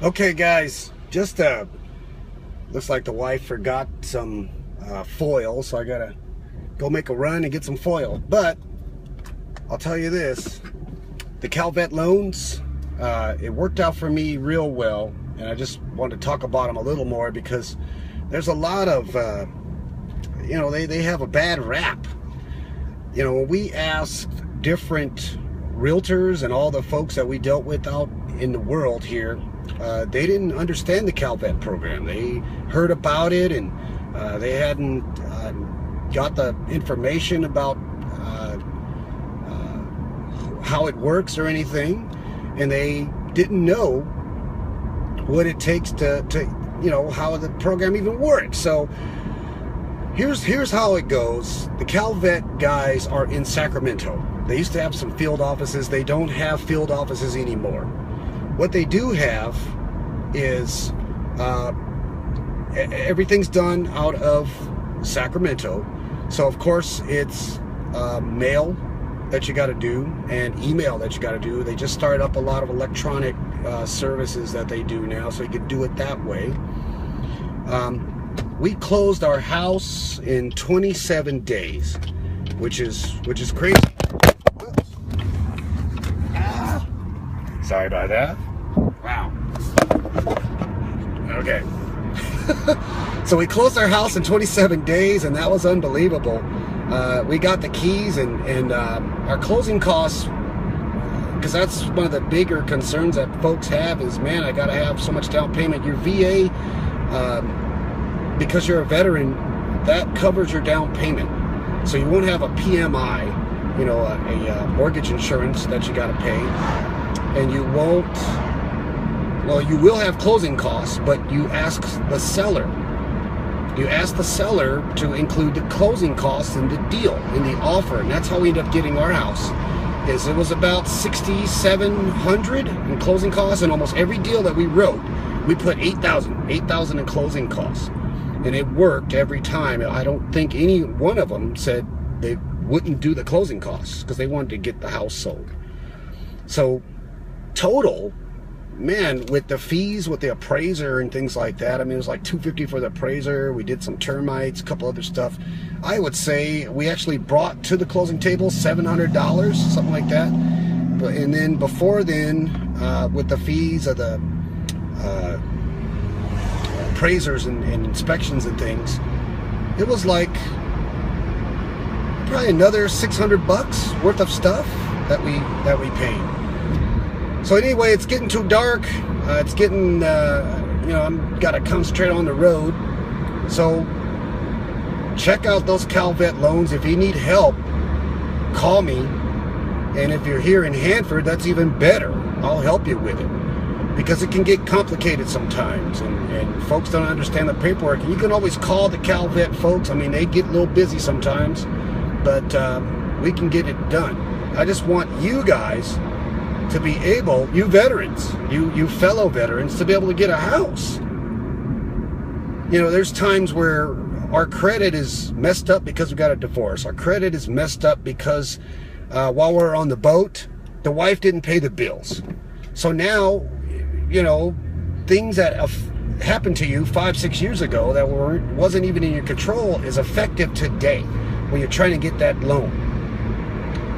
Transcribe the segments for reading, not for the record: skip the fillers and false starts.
Okay, guys, just looks like the wife forgot some foil, so I gotta go make a run and get some foil. But I'll tell you this, the CALVET loans, it worked out for me real well, and I just wanted to talk about them a little more because there's a lot of, you know, they have a bad rap. You know, when we asked different realtors and all the folks that we dealt with out in the world here, they didn't understand the CALVET program. They heard about it and they hadn't got the information about how it works or anything, and they didn't know what it takes to you know, how the program even works. So here's how it goes. The CALVET guys are in Sacramento. They used to have some field offices. They don't have field offices anymore. What they do have is everything's done out of Sacramento. So of course it's mail that you got to do and email that you got to do. They just started up a lot of electronic services that they do now, so you could do it that way. We closed our house in 27 days, which is crazy. Sorry about that. Wow. Okay. So we closed our house in 27 days, and that was unbelievable. We got the keys, and our closing costs, because that's one of the bigger concerns that folks have is, man, I gotta have so much down payment. Your VA, because you're a veteran, that covers your down payment. So you won't have a PMI, you know, a mortgage insurance that you gotta pay. And you won't, well, you will have closing costs, but you ask the seller. You ask the seller to include the closing costs in the deal, in the offer, and that's how we ended up getting our house. Is it was about $6,700 in closing costs, and almost every deal that we wrote, we put $8,000 in closing costs, and it worked every time. I don't think any one of them said they wouldn't do the closing costs because they wanted to get the house sold. So total, man, with the fees, with the appraiser and things like that, I mean, it was like $250 for the appraiser. We did some termites, a couple other stuff. I would say we actually brought to the closing table $700, something like that. But, and then before then, with the fees of the appraisers and inspections and things, it was like probably another $600 worth of stuff that we paid. So anyway, it's getting too dark. It's getting, you know, I'm got to concentrate on the road. So check out those CALVET loans. If you need help, call me. And if you're here in Hanford, that's even better. I'll help you with it, because it can get complicated sometimes, and folks don't understand the paperwork. And you can always call the CALVET folks. I mean, they get a little busy sometimes, but we can get it done. I just want you guys to be able, you veterans, you fellow veterans, to be able to get a house. You know, there's times where our credit is messed up because we got a divorce. Our credit is messed up because while we're on the boat, the wife didn't pay the bills. So now, you know, things that happened to you 5-6 years ago that wasn't even in your control is effective today when you're trying to get that loan.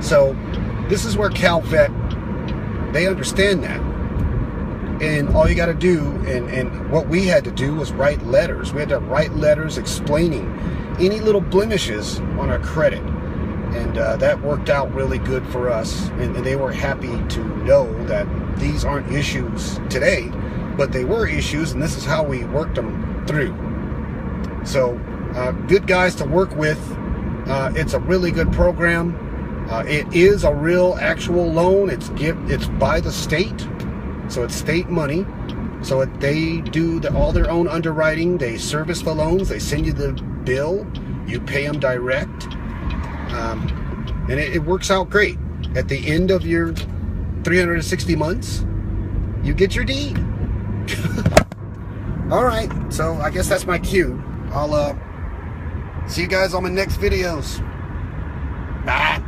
So this is where CALVET, they understand that. And all you got to do, and what we had to do, was write letters. We had to write letters explaining any little blemishes on our credit. And that worked out really good for us. And they were happy to know that these aren't issues today, but they were issues, and this is how we worked them through. So good guys to work with. It's a really good program. It is a real actual loan. It's by the state, so it's state money. So they do all their own underwriting. They service the loans. They send you the bill. You pay them direct, and it works out great. At the end of your 360 months, you get your deed. All right, so I guess that's my cue. I'll see you guys on my next videos. Bye.